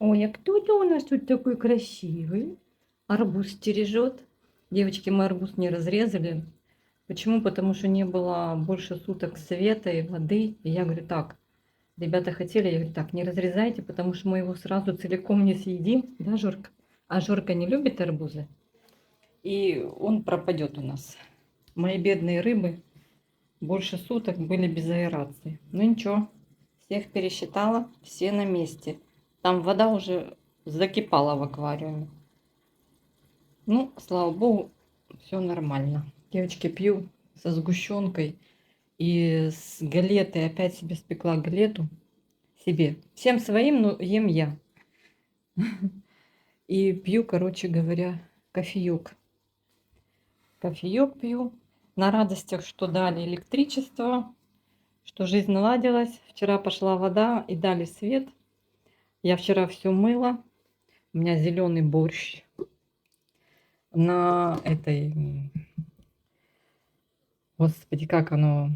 Ой, а кто это у нас тут такой красивый? Арбуз стережет. Девочки, мы арбуз не разрезали. Почему? Потому что не было больше суток света и воды. И я говорю, так, ребята хотели, я говорю, так, не разрезайте, потому что мы его сразу целиком не съедим. Да, Жорка? А Жорка не любит арбузы. И он пропадет у нас. Мои бедные рыбы больше суток были без аэрации. Ну ничего, всех пересчитала, все на месте. Там вода уже закипала в аквариуме. Ну, слава богу, все нормально. Девочки, пью со сгущенкой и с галетой. Опять себе спекла галету. Себе. Всем своим, но ем я. И пью, короче говоря, кофеек. Кофеек пью. На радостях, что дали электричество, что жизнь наладилась. Вчера пошла вода и дали свет. Я вчера все мыла. У меня зеленый борщ на этой, господи, как оно,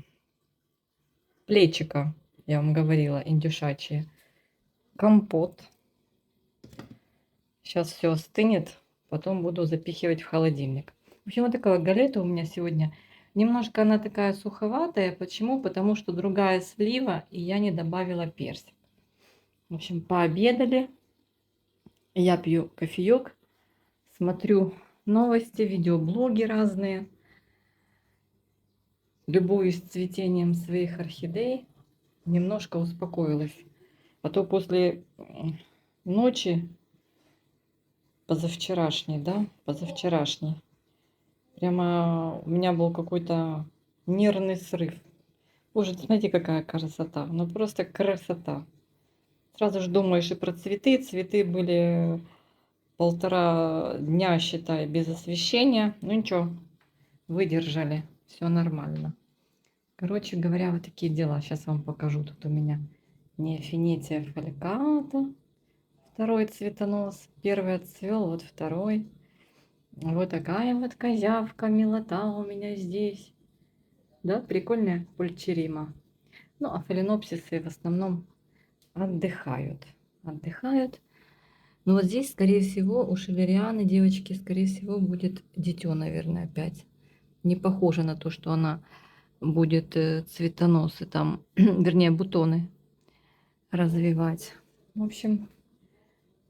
плечика, я вам говорила, индюшачье. Компот. Сейчас все остынет, потом буду запихивать в холодильник. В общем, вот такая галета у меня сегодня. Немножко она такая суховатая. Почему? Потому что другая слива, и я не добавила персик. В общем, пообедали. Я пью кофеек, смотрю новости, видеоблоги разные. Любуюсь цветением своих орхидей. Немножко успокоилась. А то после ночи позавчерашней, да, позавчерашней, прямо у меня был какой-то нервный срыв. Боже, смотрите, какая красота. Ну просто красота. Сразу же думаешь и про цветы. Цветы были 1,5 дня, считай, без освещения. Ну ничего, выдержали. Все нормально. Короче говоря, вот такие дела. Сейчас вам покажу. Тут у меня неофинетия фальката. Второй цветонос. Первый отцвел, вот второй. Вот такая вот козявка, милота у меня здесь. Да, прикольная пульчерима. Ну, а фаленопсисы в основном отдыхают. Отдыхают. Но вот здесь, скорее всего, у шелерианы, девочки, скорее всего, будет дитё, наверное, опять. Не похоже на то, что она будет цветоносы там, вернее, бутоны развивать. В общем,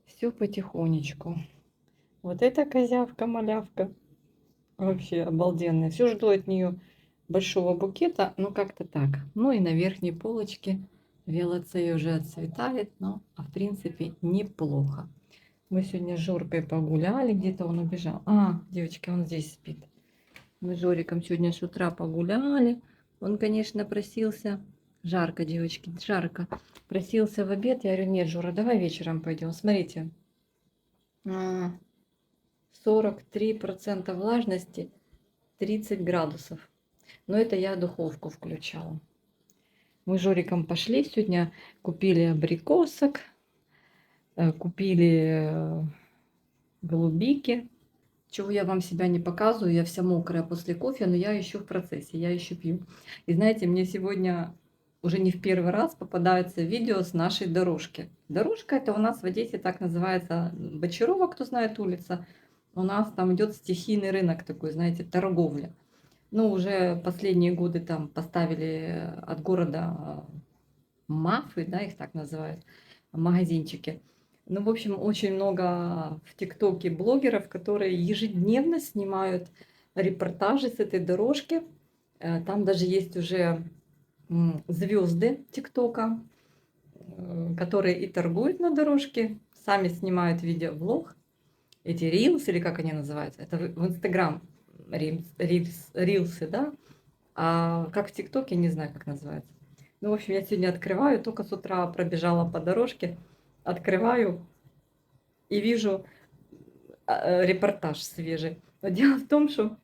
все потихонечку. Вот эта козявка-малявка вообще обалденная. Все жду от нее большого букета, но как-то так. Ну и на верхней полочке велоцей уже отцветает, но в принципе неплохо. Мы сегодня с Жоркой погуляли, где-то он убежал. А, девочки, он здесь спит. Мы с Жориком сегодня с утра погуляли. Он, конечно, просился. Жарко, девочки, жарко. Просился в обед. Я говорю, нет, Жора, давай вечером пойдем. Смотрите, 43% влажности, 30 градусов. Но это я духовку включала. Мы с Жориком пошли сегодня, купили абрикосок, купили голубики. Чего я вам себя не показываю, я вся мокрая после кофе, но я еще в процессе, я еще пью. И знаете, мне сегодня уже не в первый раз попадается видео с нашей дорожки. Дорожка это у нас в Одессе так называется Бочарова, кто знает, улица. У нас там идет стихийный рынок такой, знаете, торговля. Ну, уже последние годы там поставили от города мафы, да, их так называют, магазинчики. Ну, в общем, очень много в ТикТоке блогеров, которые ежедневно снимают репортажи с этой дорожки. Там даже есть уже звезды ТикТока, которые и торгуют на дорожке, сами снимают видеоблог, эти рилсы, или как они называются, это в Инстаграм рилсы, да, а как в ТикТоке, не знаю, как называется. Ну, в общем, я сегодня открываю, только с утра пробежала по дорожке, открываю и вижу репортаж свежий. Но дело в том, что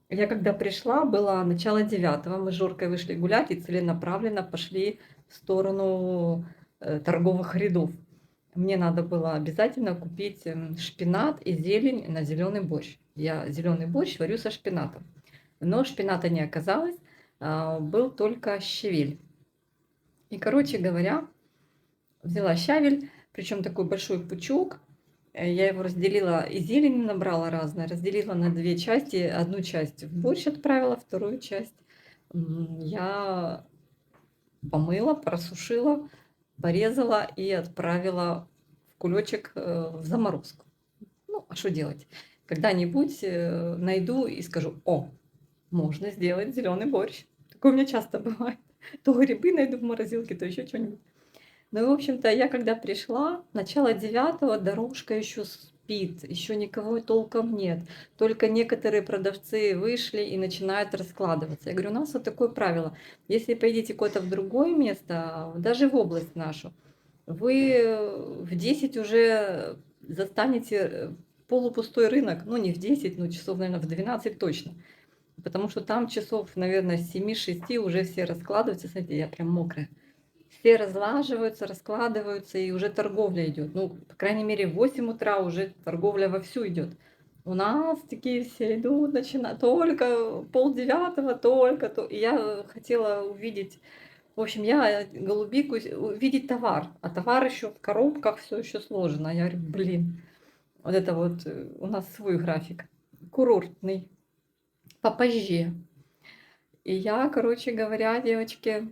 я когда пришла, было начало 9, мы с Жоркой вышли гулять и целенаправленно пошли в сторону торговых рядов. Мне надо было обязательно купить шпинат и зелень на зеленый борщ. Я зеленый борщ варю со шпинатом. Но шпината не оказалось, был только щавель. И, короче говоря, взяла щавель, Причем такой большой пучок. Я его разделила, и зелень набрала разное, разделила на две части. Одну часть в борщ отправила, вторую часть я помыла, просушила, порезала и отправила в кулечек в заморозку. Ну, а что делать? Когда-нибудь найду и скажу: о, можно сделать зеленый борщ. Такое у меня часто бывает. То грибы найду в морозилке, то еще что-нибудь. Ну и, в общем-то, я когда пришла, начало 9, дорожка еще спит, еще никого толком нет. Только некоторые продавцы вышли и начинают раскладываться. Я говорю, у нас вот такое правило. Если поедете куда-то в другое место, даже в область нашу, вы в 10 уже застанете полупустой рынок. Ну, не в 10, но часов, наверное, в 12 точно. Потому что там часов, наверное, с 7-6 уже все раскладываются. Смотрите, я прям мокрая. Все разлаживаются, раскладываются, и уже торговля идет. Ну, по крайней мере, в 8 утра уже торговля вовсю идет. У нас такие все идут, начинают только полдевятого, только то. И я хотела увидеть, в общем, я голубику, увидеть товар. А товар еще в коробках, все еще сложно. Я говорю, блин, вот это вот у нас свой график. Курортный, попозже. И я, короче говоря, девочки,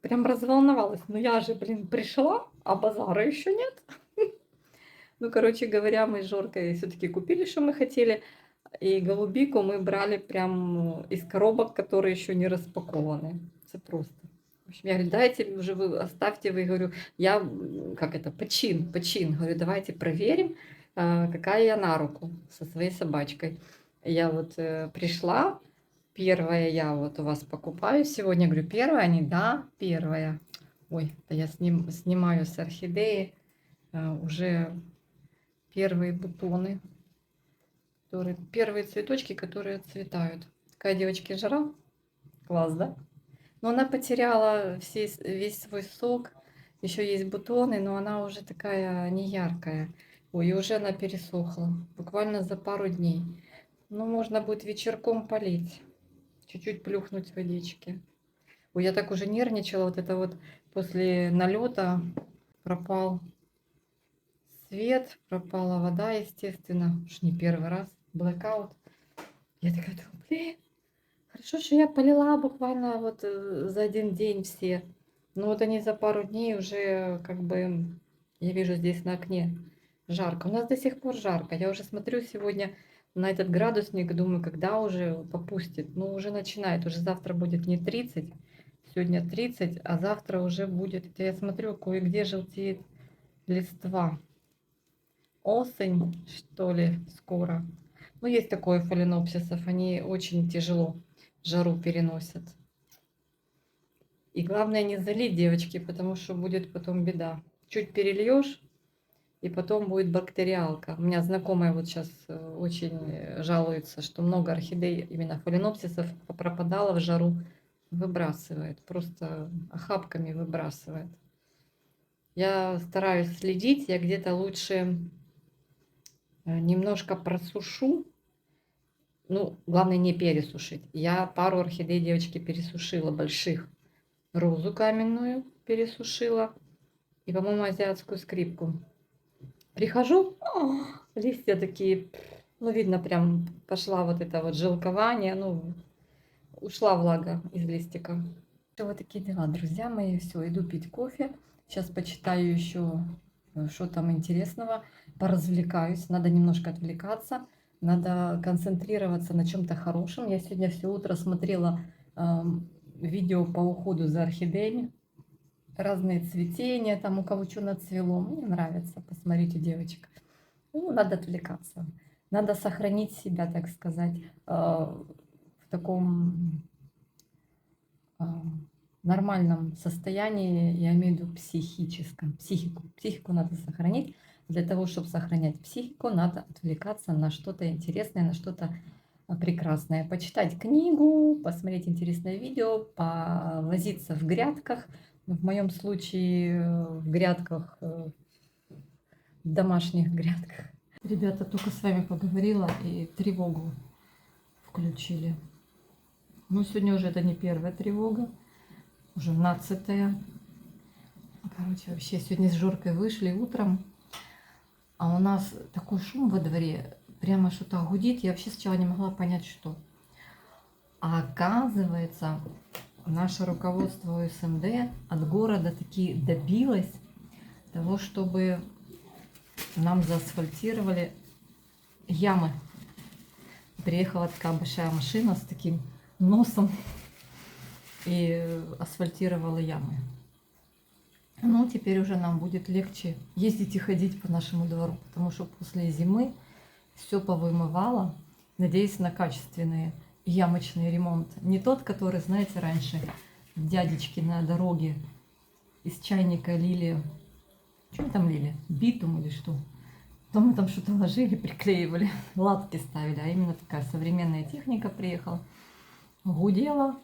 прям разволновалась. Ну я же, блин, пришла, а базара еще нет. Ну, короче говоря, мы с Жоркой все-таки купили, что мы хотели. И голубику мы брали прям из коробок, которые еще не распакованы. Это просто. В общем, я говорю, дайте уже вы, оставьте, вы, говорю, я, как это, почин. Говорю, давайте проверим, какая я на руку со своей собачкой. Я вот пришла, первая я вот у вас покупаю сегодня. Говорю, первая? Они, да, первая. Ой, да я снимаю с орхидеи уже первые бутоны, первые цветочки, которые цветают. Такая, девочки, жара. Класс, да? Но она потеряла весь свой сок. Еще есть бутоны, но она уже такая неяркая. Ой, и уже она пересохла. Буквально за пару дней. Ну, можно будет вечерком полить. Чуть-чуть плюхнуть водички. Ой, я так уже нервничала. Вот это вот после налета пропал свет, пропала вода, естественно. Уж не первый раз. Блэкаут. Я такая думаю, блин, хорошо, что я полила буквально вот за один день все. Но вот они за пару дней уже как бы, я вижу здесь на окне, жарко. У нас до сих пор жарко. Я уже смотрю сегодня на этот градусник, думаю, когда уже попустит. Ну, уже начинает. Уже завтра будет не 30, сегодня 30, а завтра уже будет. Это я смотрю, кое-где желтеет листва. Осень, что ли, скоро. Ну, есть такое фаленопсисов, они очень тяжело жару переносят. И главное не залить, девочки, потому что будет потом беда. Чуть перельешь, и потом будет бактериалка. У меня знакомая вот сейчас очень жалуется, что много орхидей, именно фаленопсисов, пропадало в жару, выбрасывает. Просто охапками выбрасывает. Я стараюсь следить, я где-то лучше немножко просушу. Ну, главное не пересушить. Я пару орхидей, девочки, пересушила, больших. Розу каменную пересушила. И, по-моему, азиатскую скрипку. Прихожу, листья такие, ну, видно, прям пошла вот это вот жилкование, ну, ушла влага из листика. Вот такие дела, друзья мои. Все, иду пить кофе. Сейчас почитаю еще, что там интересного. Поразвлекаюсь. Надо немножко отвлекаться. Надо концентрироваться на чем-то хорошем. Я сегодня все утро смотрела видео по уходу за орхидеями. Разные цветения, там у кого что нацвело. Мне нравится посмотреть у девочек. Ну, надо отвлекаться. Надо сохранить себя, так сказать, в таком нормальном состоянии, я имею в виду психическом. Психику надо сохранить. Для того, чтобы сохранять психику, надо отвлекаться на что-то интересное, на что-то прекрасное. Почитать книгу, посмотреть интересное видео, повозиться в грядках. В моем случае в грядках, в домашних грядках. Ребята, только с вами поговорила и тревогу включили. Ну, сегодня уже это не первая тревога, уже 12-я. Короче, вообще сегодня с Жоркой вышли утром, а у нас такой шум во дворе, прямо что-то гудит. Я вообще сначала не могла понять, что. А оказывается, наше руководство ОСМД от города таки добилось того, чтобы нам заасфальтировали ямы. Приехала такая большая машина с таким носом и асфальтировала ямы. Ну, теперь уже нам будет легче ездить и ходить по нашему двору, потому что после зимы все повымывало. Надеюсь на качественный ямочный ремонт. Не тот, который, знаете, раньше дядечки на дороге из чайника лили. Что мы там лили? Битум или что? Потом мы там что-то ложили, приклеивали, латки ставили. А именно такая современная техника приехала. Гудела.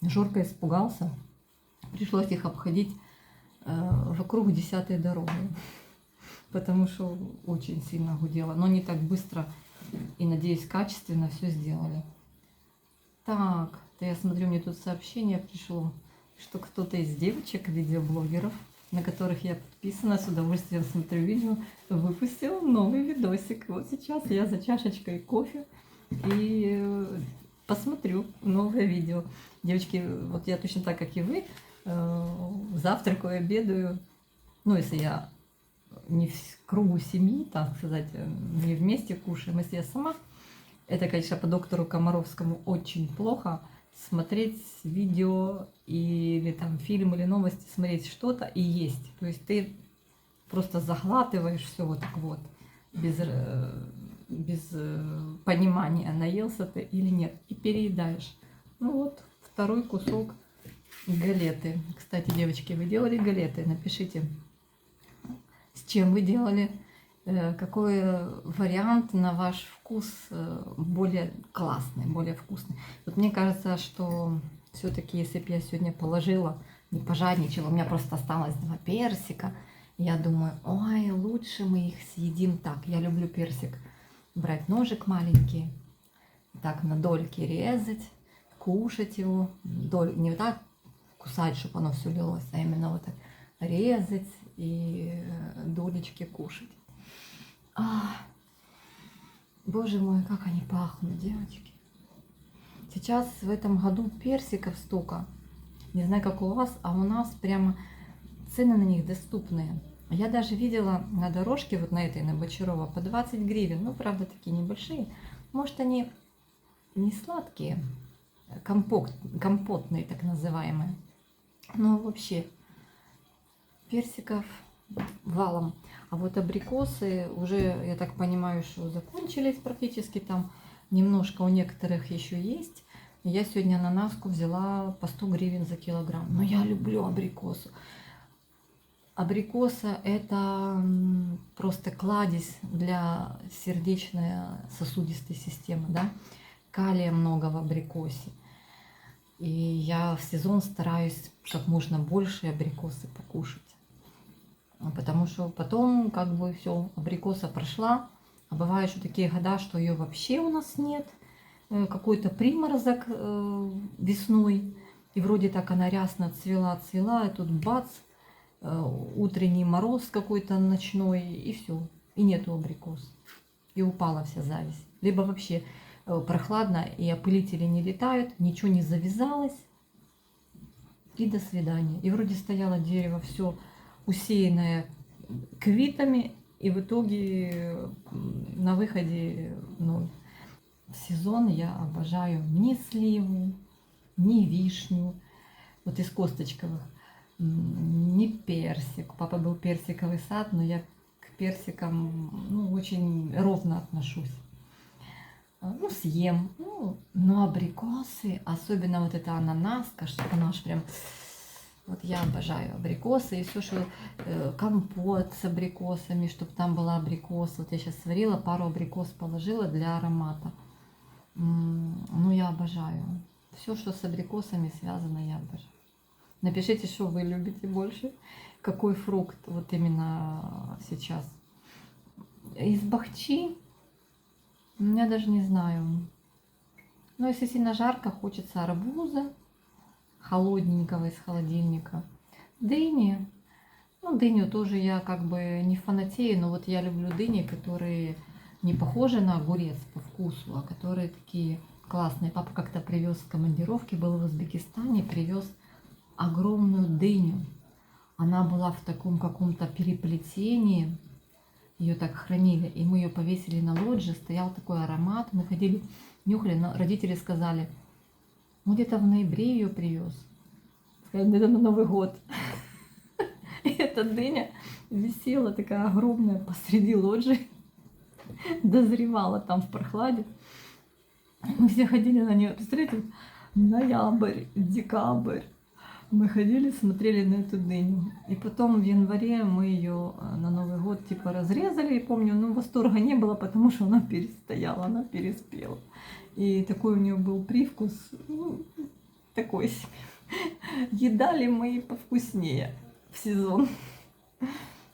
Жорка испугался. Пришлось их обходить вокруг 10-й дороги, потому что очень сильно гудело, но не так быстро и, надеюсь, качественно все сделали. Так, то я смотрю, мне тут сообщение пришло, что кто-то из девочек, видеоблогеров, на которых я подписана, с удовольствием смотрю видео, выпустил новый видосик. Вот сейчас я за чашечкой кофе и посмотрю новое видео. Девочки, вот я точно так, как и вы, завтракаю, обедаю, ну, если я не в кругу семьи, так сказать, не вместе кушаем, если я сама, это, конечно, по доктору Комаровскому очень плохо смотреть видео или там фильм или новости, смотреть что-то и есть. То есть ты просто заглатываешь все вот так вот, без понимания, наелся ты или нет, и переедаешь. Ну вот, второй кусок галеты. Кстати, девочки, вы делали галеты? Напишите, с чем вы делали, какой вариант на ваш вкус более классный, более вкусный. Вот мне кажется, что все-таки, если бы я сегодня положила, не пожадничала, у меня просто осталось 2 персика, я думаю, ой, лучше мы их съедим так. Я люблю персик брать ножик маленький, так на дольки резать, кушать его, не так кусать, чтобы оно все лилось, а именно вот так резать и долечки кушать. Боже мой, как они пахнут, девочки. Сейчас в этом году персиков столько. Не знаю, как у вас, а у нас прямо цены на них доступные. Я даже видела на дорожке, вот на этой, на Бочарова, по 20 гривен. Ну, правда, такие небольшие. Может, они не сладкие, компотные, так называемые. Но вообще, персиков валом. А вот абрикосы уже, я так понимаю, что закончились практически. Там немножко у некоторых еще есть. Я сегодня ананаску взяла по 100 гривен за килограмм. Но я люблю абрикосу. Абрикоса – это просто кладезь для сердечно-сосудистой системы. Да? Калия много в абрикосе. И я в сезон стараюсь как можно больше абрикосы покушать. Потому что потом как бы все, абрикоса прошла. А бывают еще такие года, что ее вообще у нас нет. Какой-то приморозок весной. И вроде так она рясно цвела, и тут бац, утренний мороз какой-то ночной, и все. И нету абрикос. И упала вся зависть. Либо вообще прохладно, и опылители не летают, ничего не завязалось. И до свидания. И вроде стояло дерево все усеянное квитами, и в итоге на выходе ноль. В сезон я обожаю ни сливу, ни вишню, вот из косточковых, ни персик. У папы был персиковый сад, но я к персикам очень ровно отношусь. Ну, съем. Но абрикосы, особенно вот эта ананаска, что она аж прям... Вот я обожаю абрикосы и все, что компот с абрикосами, чтобы там была абрикос. Вот я сейчас сварила, пару абрикос положила для аромата. Ну, я обожаю. Все, что с абрикосами связано, я обожаю. Напишите, что вы любите больше. Какой фрукт вот именно сейчас. Из бахчи, я даже не знаю. Но если сильно жарко, хочется арбуза холодненького из холодильника. Дыни. Ну, дыню тоже я как бы не фанатею, но вот я люблю дыни, которые не похожи на огурец по вкусу, а которые такие классные. Папа как-то привез с командировки, был в Узбекистане, привез огромную дыню. Она была в таком каком-то переплетении, ее так хранили, и мы ее повесили на лоджии, стоял такой аромат, мы ходили, нюхали, но родители сказали, он где-то в ноябре ее привез. Сказали, это на Новый год. И эта дыня висела такая огромная посреди лоджии, дозревала там в прохладе. Мы все ходили на нее, представляете, ноябрь, декабрь. Мы ходили, смотрели на эту дыню. И потом в январе мы ее на Новый год типа разрезали. И помню, ну восторга не было, потому что она перестояла, она переспела. И такой у нее был привкус, ну, такой себе. Едали мы и повкуснее в сезон.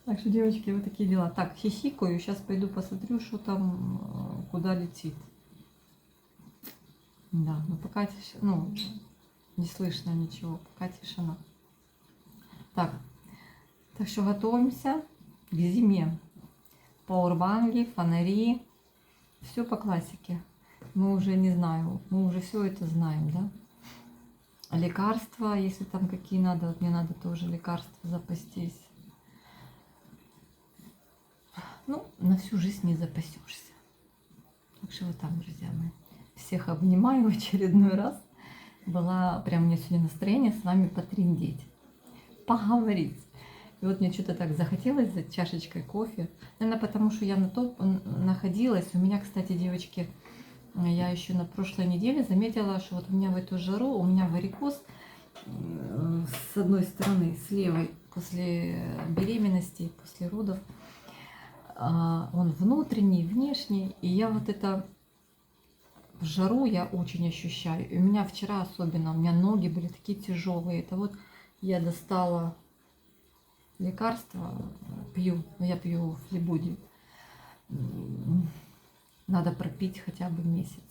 Так что, девочки, вот такие дела. Так, хихикаю. Сейчас пойду посмотрю, что там, куда летит. Да, ну пока тишина, ну, не слышно ничего, пока тишина. Так что готовимся к зиме. Пауэрбанки, фонари, все по классике. Мы уже не знаю, мы уже все это знаем, да? Лекарства, если там какие надо, вот мне надо тоже лекарства запастись. Ну, на всю жизнь не запасешься. Так что вот так, друзья мои. Всех обнимаю в очередной раз. Была прям, у меня сегодня настроение с вами потриндеть, поговорить. И вот мне что-то так захотелось за чашечкой кофе. Наверное, потому что я на то находилась. У меня, кстати, девочки, я еще на прошлой неделе заметила, что вот у меня в эту жару, у меня варикоз с одной стороны, с левой, после беременности, после родов. Он внутренний, внешний. И я вот это в жару я очень ощущаю. И у меня вчера особенно, у меня ноги были такие тяжелые. Это вот я достала лекарство, пью, но я пью флибудию. Надо пропить хотя бы месяц.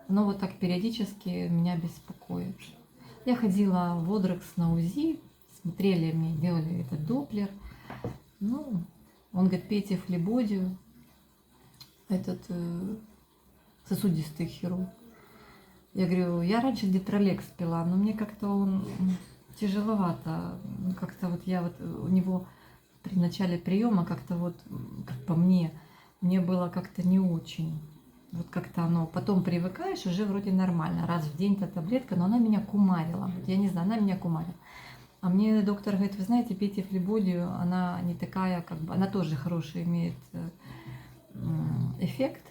Но вот так периодически меня беспокоит. Я ходила в Одрекс на УЗИ, смотрели мне, делали этот доплер. Ну, он говорит, пейте флибудию. Этот сосудистый хирург. Я говорю, я раньше Детролекс пила, но мне как-то он тяжеловато. Как-то вот я вот у него при начале приема как-то вот, как по мне было как-то не очень. Вот как-то оно, потом привыкаешь, уже вроде нормально. Раз в день-то таблетка, но она меня кумарила. Вот я не знаю, она меня кумарила. А мне доктор говорит, вы знаете, пейте флибудию, она не такая, как бы, она тоже хороший имеет эффект.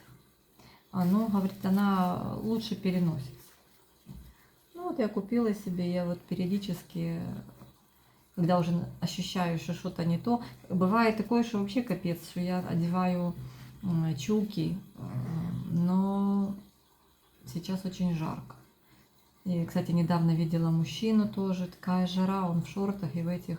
Но, говорит, она лучше переносится. Ну вот я купила себе, я вот периодически, когда уже ощущаю, что что-то не то, бывает такое, что вообще капец, что я одеваю чулки, но сейчас очень жарко. И, кстати, недавно видела мужчину тоже, такая жара, он в шортах и в этих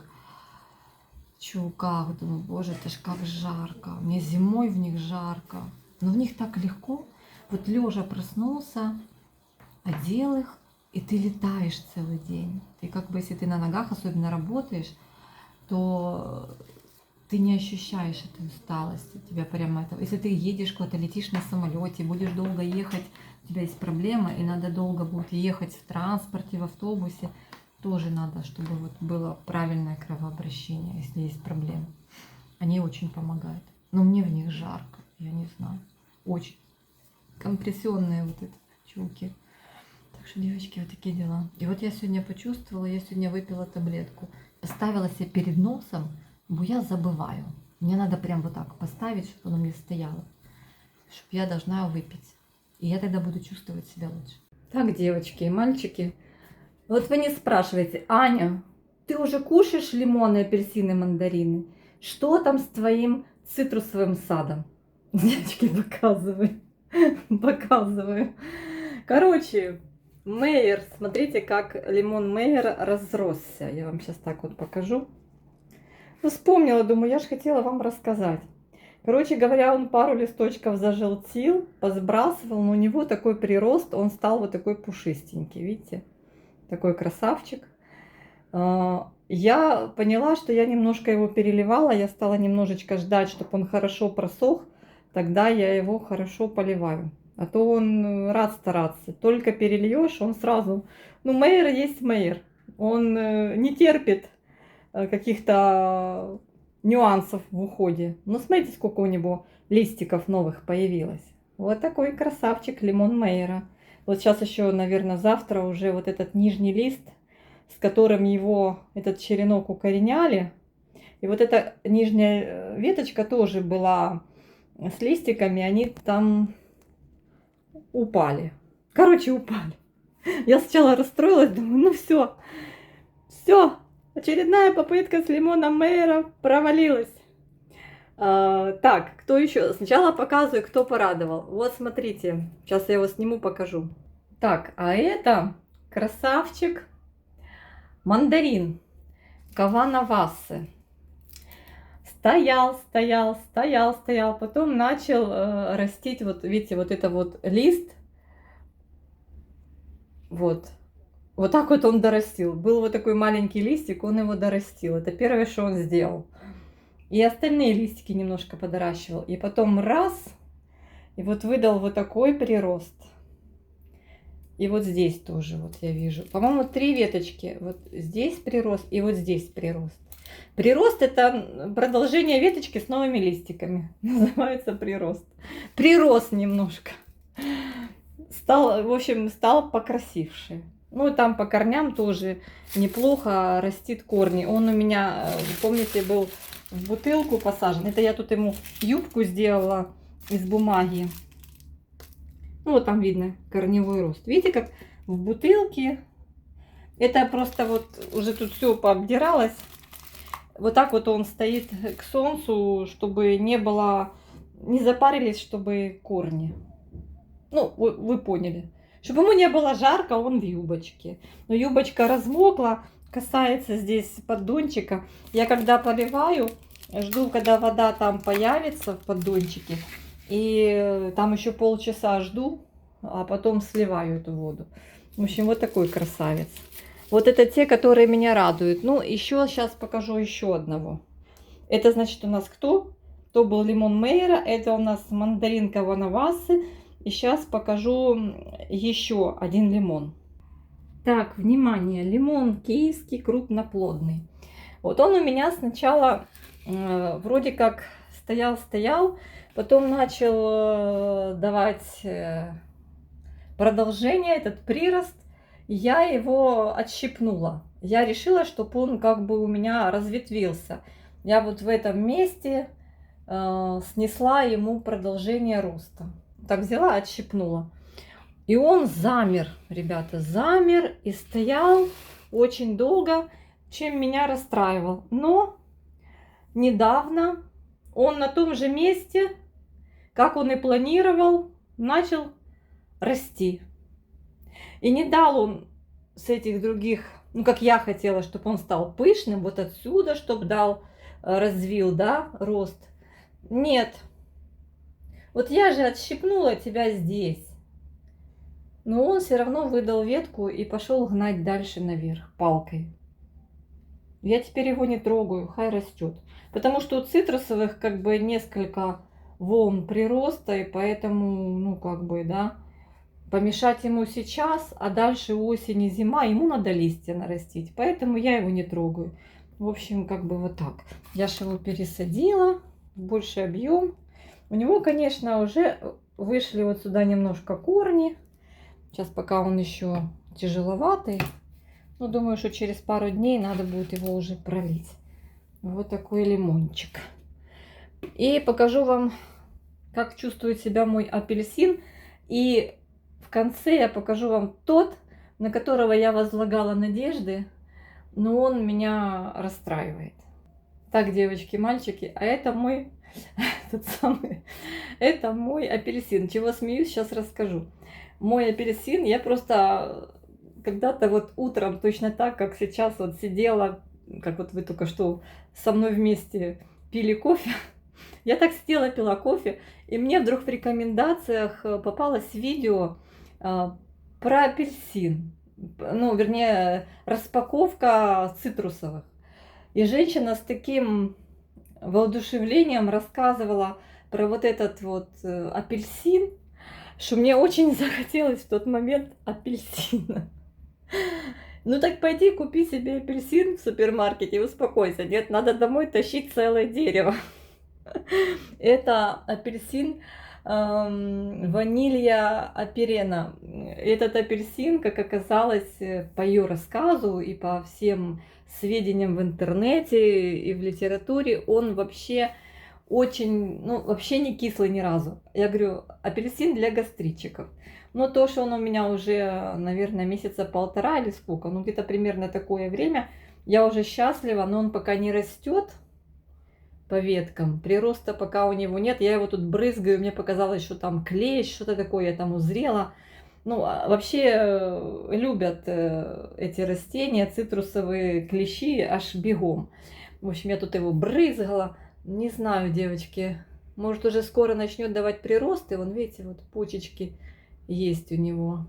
чулках. Думаю, боже, это ж как жарко. Мне зимой в них жарко, но в них так легко. Вот лежа проснулся, одел их, и ты летаешь целый день. Ты как бы, если ты на ногах особенно работаешь, то ты не ощущаешь этой усталости. Тебя прямо это... Если ты едешь куда-то, летишь на самолете, будешь долго ехать, у тебя есть проблема, и надо долго будет ехать в транспорте, в автобусе, тоже надо, чтобы вот было правильное кровообращение, если есть проблемы. Они очень помогают. Но мне в них жарко, я не знаю. Очень. Компрессионные вот эти чулки. Так что, девочки, вот такие дела. И вот я сегодня почувствовала, я сегодня выпила таблетку. Поставила себе перед носом, бо я забываю. Мне надо прям вот так поставить, чтобы оно мне стояло. Чтобы я должна его выпить. И я тогда буду чувствовать себя лучше. Так, девочки и мальчики. Вот вы не спрашиваете, Аня, ты уже кушаешь лимоны, апельсины, мандарины? Что там с твоим цитрусовым садом? Девочки, показываю. Показываю. Короче, Мейер, смотрите, как лимон Мейер разросся. Я вам сейчас так вот покажу. Ну, вспомнила, думаю, я же хотела вам рассказать. Короче говоря, он пару листочков зажелтил, посбрасывал, но у него такой прирост, он стал вот такой пушистенький, видите? Такой красавчик. я поняла, что я немножко его переливала, я стала немножечко ждать, чтобы он хорошо просох, тогда я его хорошо поливаю. А то он рад стараться. Только перельешь, он сразу... Ну, мейер есть мейер. Он не терпит каких-то нюансов в уходе. Ну, смотрите, сколько у него листиков новых появилось. Вот такой красавчик лимон Мейера. Вот сейчас еще, наверное, завтра уже вот этот нижний лист, с которым его этот черенок укореняли. И вот эта нижняя веточка тоже была с листиками, они там упали. Короче, упали. Я сначала расстроилась, думаю, ну все, все, очередная попытка с лимоном Мейера провалилась. Так, кто еще? Сначала показываю, кто порадовал. Вот смотрите, сейчас я его сниму, покажу. Так, а это красавчик мандарин Каванавасы. Стоял, стоял, стоял, стоял, потом начал растить, вот видите, вот это вот лист, вот так вот он дорастил. Был вот такой маленький листик, он его дорастил. Это первое, что он сделал. И остальные листики немножко подоращивал. И потом раз, и вот выдал вот такой прирост. И вот здесь тоже, вот я вижу. По-моему, 3 веточки. Вот здесь прирост и вот здесь прирост. Прирост – это продолжение веточки с новыми листиками. Называется прирост. Прирос немножко. Стал, в общем, стал покрасивше. Ну, и там по корням тоже неплохо растит корни. Он у меня, помните, был в бутылку посажен. Это я тут ему юбку сделала из бумаги. Ну, вот там видно корневой рост. Видите, как в бутылке. Это просто вот уже тут все пообдиралось. Вот так вот он стоит к солнцу, чтобы не было, не запарились, чтобы корни. Ну, вы поняли. Чтобы ему не было жарко, он в юбочке. Но юбочка размокла, касается здесь поддончика. Я когда поливаю, жду, когда вода там появится в поддончике. И там еще полчаса жду, а потом сливаю эту воду. В общем, вот такой красавец. Вот это те, которые меня радуют. Ну, еще сейчас покажу еще одного. Это значит у нас кто? То был лимон Мейера, это у нас мандарин Каванавасы. И сейчас покажу еще один лимон. Так, внимание, лимон киевский крупноплодный. Вот он у меня сначала вроде как стоял, потом начал давать продолжение, этот прирост. Я его отщипнула. Я решила, чтобы он как бы у меня разветвился. Я вот в этом месте снесла ему продолжение роста. Так взяла, отщипнула. И он замер, ребята, замер и стоял очень долго, чем меня расстраивал. Но недавно он на том же месте, как он и планировал, начал расти. И не дал он с этих других, ну, как я хотела, чтобы он стал пышным, вот отсюда, чтобы дал, развил, да, рост. Нет. Вот я же отщипнула тебя здесь. Но он все равно выдал ветку и пошел гнать дальше наверх палкой. Я теперь его не трогаю, хай растет. Потому что у цитрусовых как бы несколько волн прироста, и поэтому, ну, как бы, да, помешать ему сейчас, а дальше осень и зима, ему надо листья нарастить. Поэтому я его не трогаю. В общем, как бы вот так. Я же его пересадила в больший объем. У него, конечно, уже вышли вот сюда немножко корни. Сейчас пока он еще тяжеловатый. Но думаю, что через пару дней надо будет его уже пролить. Вот такой лимончик. И покажу вам, как чувствует себя мой апельсин. И в конце я покажу вам тот, на которого я возлагала надежды, но он меня расстраивает. Так, девочки, мальчики, а это мой, тот самый, это мой апельсин. Чего смеюсь, сейчас расскажу. Мой апельсин, я просто когда-то вот утром, точно так, как сейчас вот сидела, как вот вы только что со мной вместе пили кофе, я так сидела, пила кофе, и мне вдруг в рекомендациях попалось видео про апельсин. Ну, вернее, распаковка цитрусовых. И женщина с таким воодушевлением рассказывала про вот этот вот апельсин, что мне очень захотелось в тот момент апельсина. Ну так пойди купи себе апельсин в супермаркете и успокойся. Нет, надо домой тащить целое дерево. Это апельсин ванилья аперена. Этот апельсин, как оказалось, по ее рассказу и по всем сведениям в интернете и в литературе, он вообще очень, ну, вообще не кислый ни разу. Я говорю, апельсин для гастритчиков. Но то, что он у меня уже, наверное, месяца полтора или сколько, ну где-то примерно такое время, я уже счастлива, но он пока не растет по веткам. Прироста пока у него нет. Я его тут брызгаю, мне показалось, что там клещ, что-то такое я там узрела. Ну, вообще любят эти растения, цитрусовые клещи аж бегом. В общем, я тут его брызгала. Не знаю, девочки, может уже скоро начнет давать приросты. Вон, видите, вот почечки есть у него.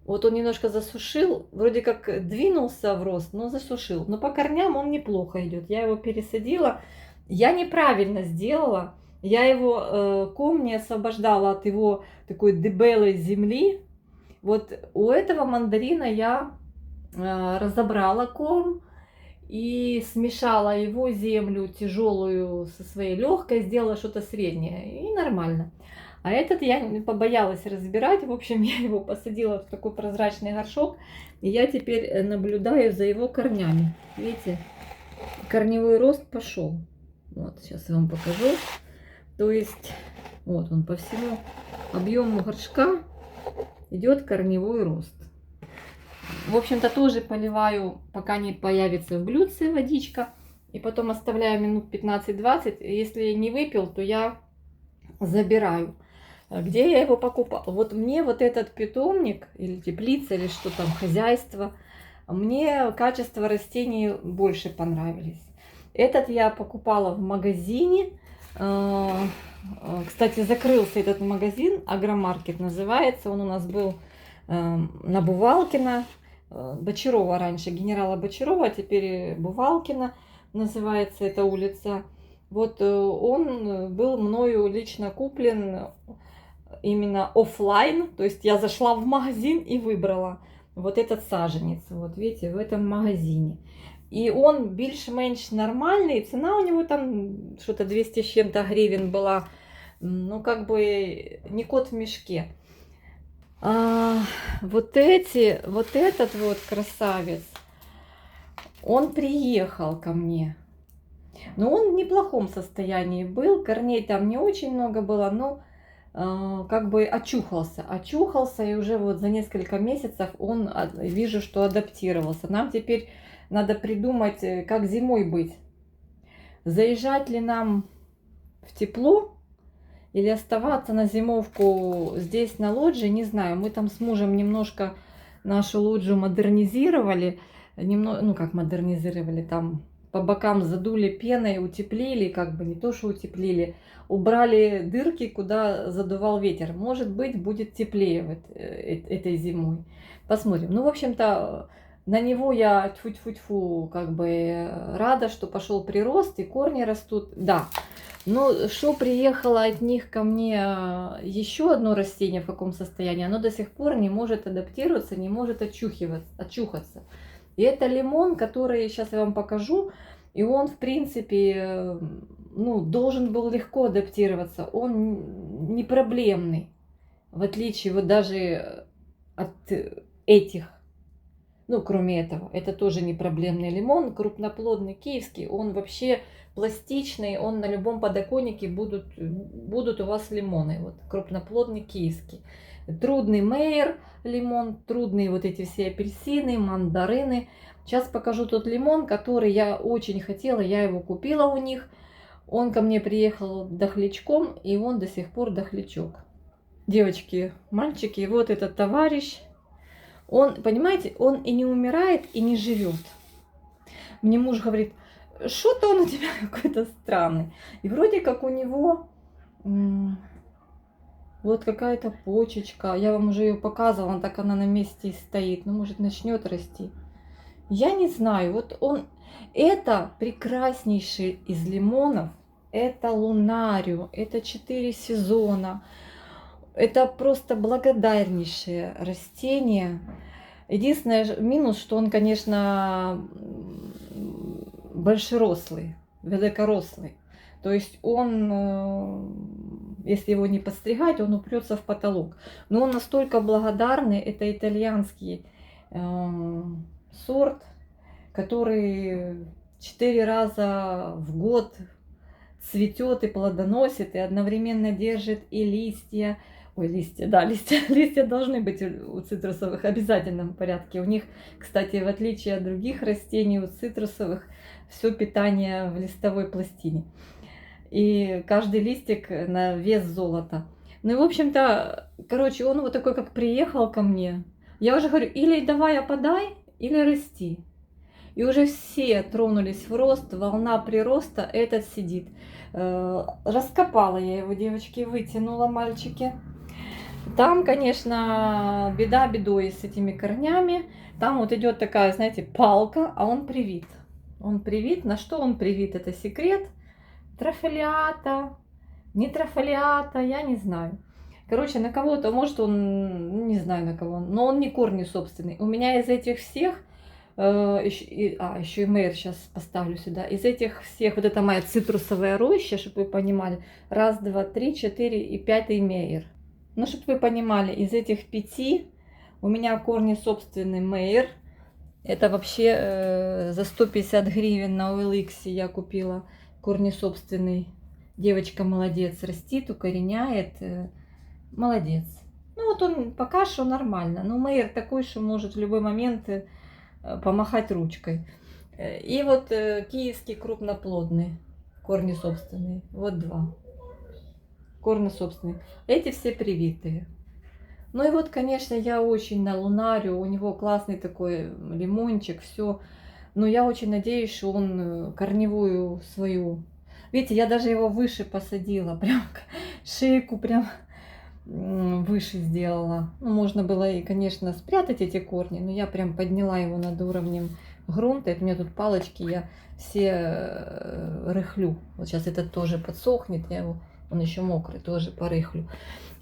Вот он немножко засушил, вроде как двинулся в рост, но засушил. Но по корням он неплохо идет. Я его пересадила. Я неправильно сделала. Я его ком не освобождала от его такой дебелой земли. Вот у этого мандарина я разобрала ком и смешала его землю тяжелую со своей легкой, сделала что-то среднее и нормально. А этот я побоялась разбирать. В общем, я его посадила в такой прозрачный горшок. И я теперь наблюдаю за его корнями. Видите, корневой рост пошел. Вот, сейчас я вам покажу. То есть, вот он по всему объему горшка идет корневой рост. В общем-то, тоже поливаю, пока не появится в блюдце водичка. И потом оставляю минут 15-20. Если не выпил, то я забираю. Где я его покупала? Вот мне вот этот питомник, или теплица, или что там, хозяйство, мне качество растений больше понравились. Этот я покупала в магазине. Кстати, закрылся этот магазин, Агромаркет называется. Он у нас был на Бувалкина, Бочарова раньше, генерала Бочарова, а теперь Бувалкина называется эта улица. Вот он был мною лично куплен именно офлайн, то есть я зашла в магазин и выбрала вот этот саженец, вот видите, в этом магазине. И он більш-менш нормальный, цена у него там что-то 200 с чем-то гривен была, ну как бы не кот в мешке. Вот этот вот красавец, он приехал ко мне. Но он в неплохом состоянии был, корней там не очень много было, но как бы очухался, и уже вот за несколько месяцев он, вижу, что адаптировался. Нам теперь надо придумать, как зимой быть. Заезжать ли нам в тепло или оставаться на зимовку здесь на лоджии, не знаю. Мы там с мужем немножко нашу лоджию модернизировали, ну как модернизировали, там по бокам задули пеной, утеплили, как бы не то, что утеплили, убрали дырки, куда задувал ветер. Может быть, будет теплее этой зимой. Посмотрим. Ну, в общем-то, на него я тьфу-тьфу-тьфу как бы рада, что пошел прирост и корни растут. Да. Но что приехало от них ко мне еще одно растение, в каком состоянии, оно до сих пор не может адаптироваться, не может очухаться. И это лимон, который сейчас я вам покажу. И он, в принципе, ну, должен был легко адаптироваться. Он не проблемный. В отличие вот даже от этих. Ну, кроме этого. Это тоже не проблемный лимон. Крупноплодный киевский. Он вообще пластичный. Он на любом подоконнике будут у вас лимоны. Вот крупноплодный киевский. Трудный мейер лимон, трудные вот эти все апельсины, мандарины. Сейчас покажу тот лимон, который я очень хотела, я его купила у них. Он ко мне приехал дохлячком, и он до сих пор дохлячок. Девочки, мальчики, вот этот товарищ, он, понимаете, он и не умирает, и не живет. Мне муж говорит, что-то он у тебя какой-то странный. И вроде как у него... Вот какая-то почечка. Я вам уже ее показывала, так она на месте и стоит. Ну, может, начнет расти. Я не знаю, вот он, это прекраснейший из лимонов, это лунарио, это 4 сезона, это просто благодарнейшее растение. Единственное минус, что он, конечно, большерослый, великорослый. То есть он, если его не подстригать, он упрется в потолок. Но он настолько благодарный, это итальянский сорт, который 4 раза в год цветет и плодоносит, и одновременно держит и листья. Ой, листья, да, листья, листья должны быть у цитрусовых в обязательном порядке. У них, кстати, в отличие от других растений, у цитрусовых все питание в листовой пластине. И каждый листик на вес золота. Ну и, в общем-то, короче, он вот такой, как приехал ко мне. Я уже говорю, или давай опадай, или расти. И уже все тронулись в рост, волна прироста, этот сидит. Раскопала я его, девочки, вытянула, мальчики. Там, конечно, беда бедой с этими корнями. Там вот идет такая, знаете, палка, а он привит. Он привит. На что он привит? Это секрет. Трофолиата, не трофолиата, я не знаю. Короче, на кого-то, может он, не знаю на кого, но он не корни собственный. У меня из этих всех, еще и мейер сейчас поставлю сюда, из этих всех, вот это моя цитрусовая роща, чтобы вы понимали, раз, два, три, четыре и пятый мейер. Ну, чтобы вы понимали, из этих 5 у меня корни собственный мейер. Это вообще за 150 гривен на OLX я купила корни собственный. Девочка молодец, растит, укореняет, молодец. Ну вот он пока что нормально, но мейер такой, что может в любой момент помахать ручкой. И вот киевский крупноплодный, корни собственные, вот 2. Корни собственные. Эти все привитые. Ну и вот, конечно, я очень на лунарио, у него классный такой лимончик, все. Но я очень надеюсь, что он корневую свою. Видите, я даже его выше посадила, прям шейку прям выше сделала. Ну, можно было и, конечно, спрятать эти корни, но я прям подняла его над уровнем грунта. Это у меня тут палочки, я все рыхлю. Вот сейчас этот тоже подсохнет, я его, он еще мокрый, тоже порыхлю.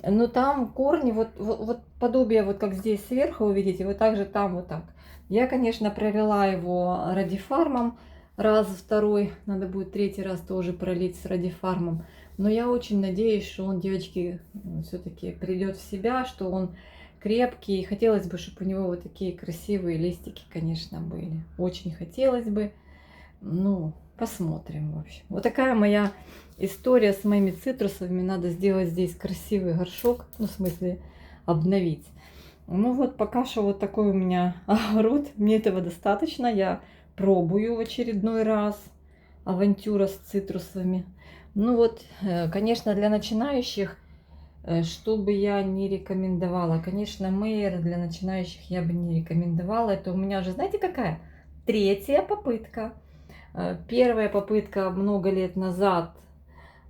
Но там корни, вот подобие, вот как здесь сверху вы видите, вот так же там вот так. Я, конечно, провела его радифармом раз, второй, надо будет 3-й раз тоже пролить с радифармом. Но я очень надеюсь, что он, девочки, все-таки придет в себя, что он крепкий. Хотелось бы, чтобы у него вот такие красивые листики, конечно, были. Очень хотелось бы. Ну, посмотрим, в общем. Вот такая моя история с моими цитрусовыми. Надо сделать здесь красивый горшок, ну, в смысле, обновить. Ну вот, пока что вот такой у меня огород. Мне этого достаточно. Я пробую в очередной раз авантюра с цитрусовыми. Ну вот, конечно, для начинающих, что бы я не рекомендовала. Конечно, мейер для начинающих я бы не рекомендовала. Это у меня уже, знаете, какая? 3-я попытка. Первая попытка много лет назад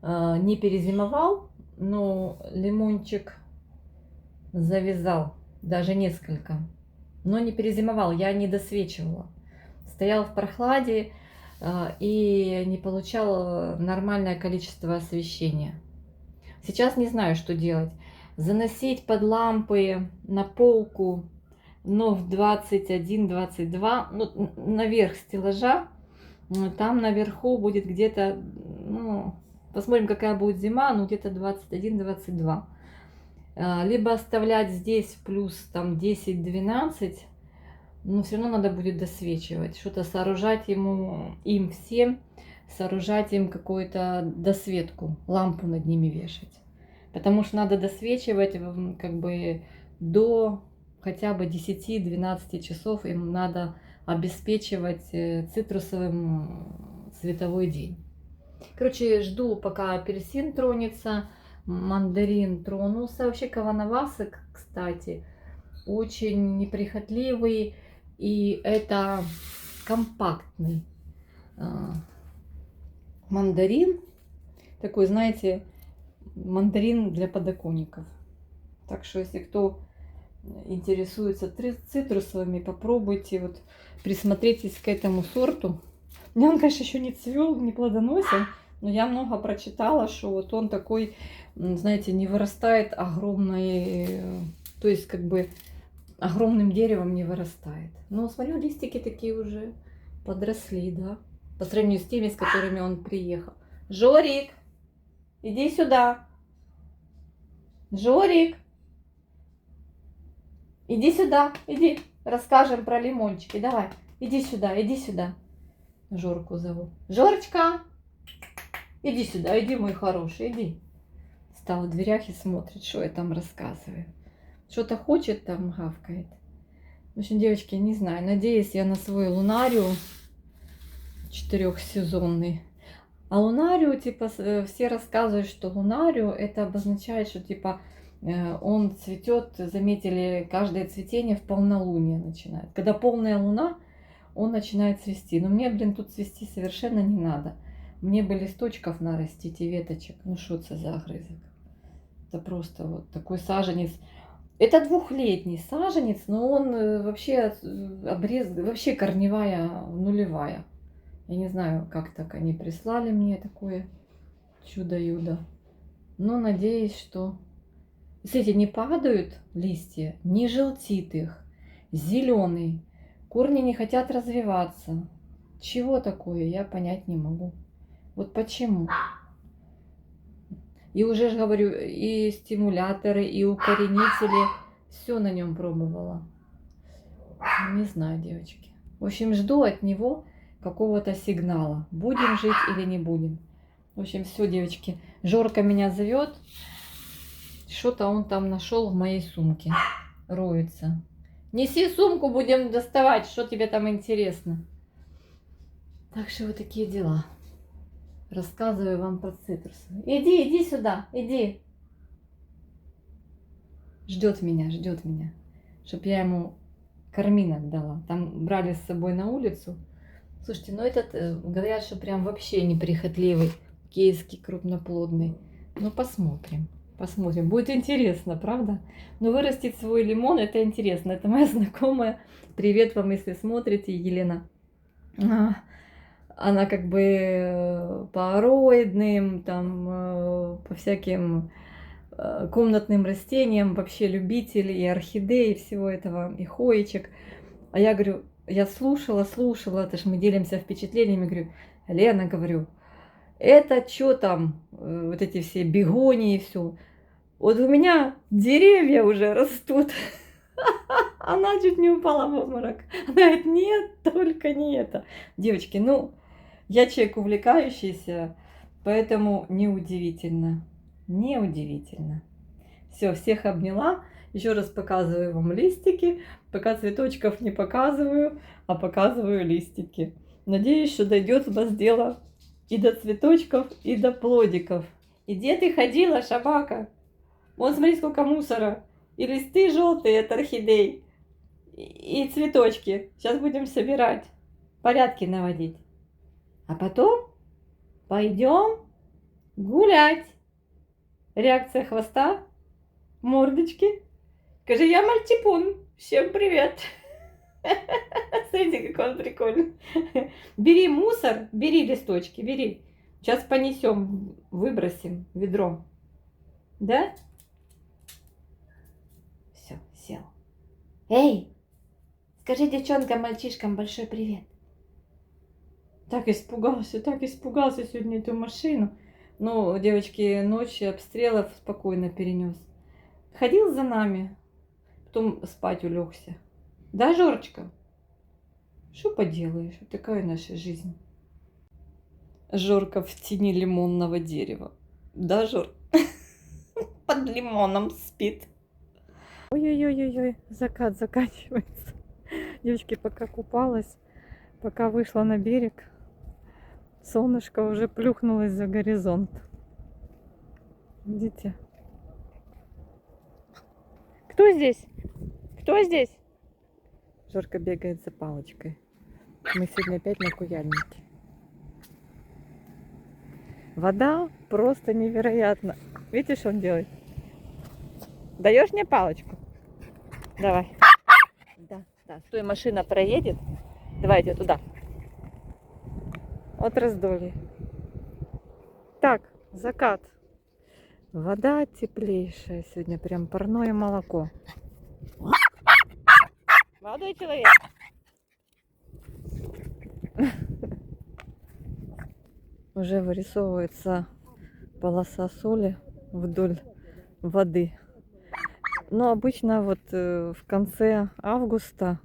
не перезимовал, но лимончик завязал, даже несколько. Но не перезимовал, я не досвечивала. Стоял в прохладе и не получал нормальное количество освещения. Сейчас не знаю, что делать. Заносить под лампы на полку, но в 21-22, ну, наверх стеллажа. Там наверху будет где-то, ну, посмотрим, какая будет зима, ну, где-то 21-22. Либо оставлять здесь плюс там 10-12, но все равно надо будет досвечивать. Что-то сооружать ему, им всем, сооружать им какую-то досветку, лампу над ними вешать. Потому что надо досвечивать как бы до хотя бы 10-12 часов им надо обеспечивать цитрусовым световой день. Короче, жду, пока апельсин тронется, мандарин тронулся. Вообще каванавасы, кстати, очень неприхотливый, и это компактный мандарин. Такой, знаете, мандарин для подоконников. Так что, если кто интересуется цитрусовыми, попробуйте, вот присмотритесь к этому сорту. Мне он, конечно, еще не цвел, не плодоносен, но я много прочитала, что вот он такой, знаете, не вырастает огромной, то есть как бы огромным деревом не вырастает. Но смотрю, листики такие уже подросли, да, по сравнению с теми, с которыми он приехал. Жорик, иди сюда. Жорик, иди сюда, иди, расскажем про лимончики. Давай, иди сюда, иди сюда. Жорку зову. Жорочка, иди сюда, иди, мой хороший, иди. Стал в дверях и смотрит, что я там рассказываю. Что-то хочет, там гавкает. В общем, девочки, не знаю, надеюсь я на свой лунариум 4-сезонный. А лунарио, типа, все рассказывают, что лунарио это обозначает, что, типа, он цветет, заметили, каждое цветение в полнолуние начинает. Когда полная луна, он начинает цвести. Но мне, блин, тут цвести совершенно не надо. Мне бы листочков нарастить и веточек. Ну, что это за огрызок? Это просто вот такой саженец. Это 2-летний саженец, но он вообще вообще корневая нулевая. Я не знаю, как так они прислали мне такое чудо-юдо. Но надеюсь, что... Смотрите, не падают листья, не желтит их. Зеленый. Корни не хотят развиваться. Чего такое, я понять не могу. Вот почему. И уже же говорю, и стимуляторы, и укоренители. Все на нем пробовала. Не знаю, девочки. В общем, жду от него какого-то сигнала. Будем жить или не будем. В общем, все, девочки. Жорка меня зовет. Что-то он там нашел в моей сумке. Роется. Неси сумку, будем доставать. Что тебе там интересно? Так что вот такие дела. Рассказываю вам про цитрусы. Иди, иди сюда, иди. Ждет меня, чтоб я ему карминок дала. Там брали с собой на улицу. Слушайте, ну этот, говорят, что прям вообще неприхотливый, киевский, крупноплодный. Ну посмотрим, посмотрим. Будет интересно, правда? Но вырастить свой лимон, это интересно. Это моя знакомая. Привет вам, если смотрите, Елена. Она как бы по ароидным, там, по всяким комнатным растениям, вообще любитель и орхидей, и всего этого, и хоечек. А я говорю, я слушала, это ж мы делимся впечатлениями, говорю, Лена, говорю, это что там, вот эти все бегонии и все. Вот у меня деревья уже растут. Она чуть не упала в обморок. Она говорит, нет, только не это. Девочки, ну, я человек увлекающийся, поэтому неудивительно. Неудивительно. Все, всех обняла. Еще раз показываю вам листики. Пока цветочков не показываю, а показываю листики. Надеюсь, что дойдет у нас дело и до цветочков, и до плодиков. И где ты ходила, собака? Вон, смотри, сколько мусора. И листы желтые от орхидей. И цветочки. Сейчас будем собирать. Порядки наводить. А потом пойдем гулять. Реакция хвоста. Мордочки. Скажи, я мальтипун. Всем привет. Смотрите, какой он прикольный. Бери мусор, бери листочки, бери. Сейчас понесем, выбросим в ведро. Да? Все, сел. Эй, скажи девчонкам, мальчишкам большой привет. Так испугался сегодня эту машину. Ну, девочки, ночь обстрелов спокойно перенес. Ходил за нами, потом спать улегся. Да, Жорочка? Что поделаешь? Вот такая наша жизнь. Жорка в тени лимонного дерева. Да, Жор? Под лимоном спит. Ой-ой-ой-ой, закат заканчивается. Девочки, пока купалась, пока вышла на берег, солнышко уже плюхнулось за горизонт. Видите? Кто здесь? Кто здесь? Жорка бегает за палочкой. Мы сегодня опять на куяльнике. Вода просто невероятна. Видите, что он делает? Даешь мне палочку? Давай. Да, да. Стой, машина проедет. Давайте туда. От раздолье. Так, закат. Вода теплейшая сегодня, прям парное молоко. Молодой человек. Уже вырисовывается полоса соли вдоль воды. Но обычно вот в конце августа,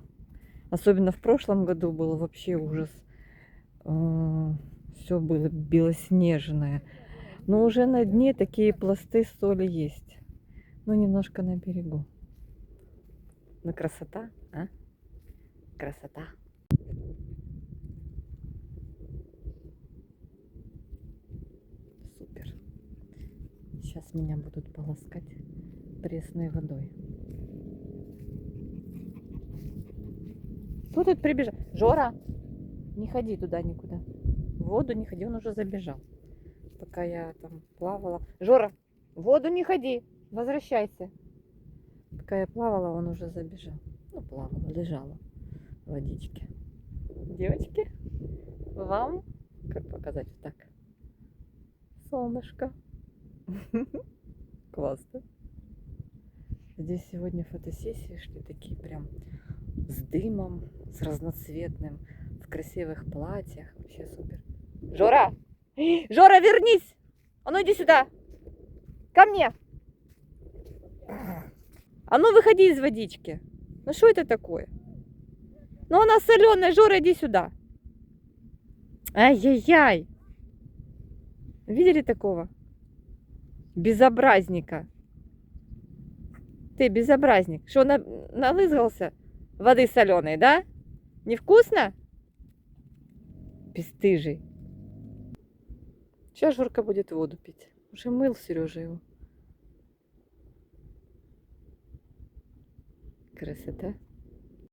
особенно в прошлом году, был вообще ужас. Все было белоснежное. Но уже на дне такие пласты соли есть. Ну, немножко на берегу. Ну, красота, а? Красота. Супер. Сейчас меня будут полоскать пресной водой. Кто тут прибежал? Жора, не ходи туда никуда. В воду не ходи, он уже забежал. Пока я там плавала. Жора, в воду не ходи, возвращайся. Пока я плавала, он уже забежал. Ну, плавала, лежала в водичке. Девочки, вам, как показать вот так? Солнышко. Классно. Здесь сегодня фотосессии шли такие прям с дымом, с разноцветным, в красивых платьях. Вообще супер. Жора! Жора, вернись! А ну иди сюда! Ко мне! А ну выходи из водички! Ну что это такое? Ну она соленая, Жора, иди сюда! Ай-яй-яй! Видели такого? Безобразника. Ты безобразник. Что, налызгался воды соленой, да? Невкусно? Бесстыжий. Сейчас Жорка будет воду пить. Уже мыл Сережа его. Красота.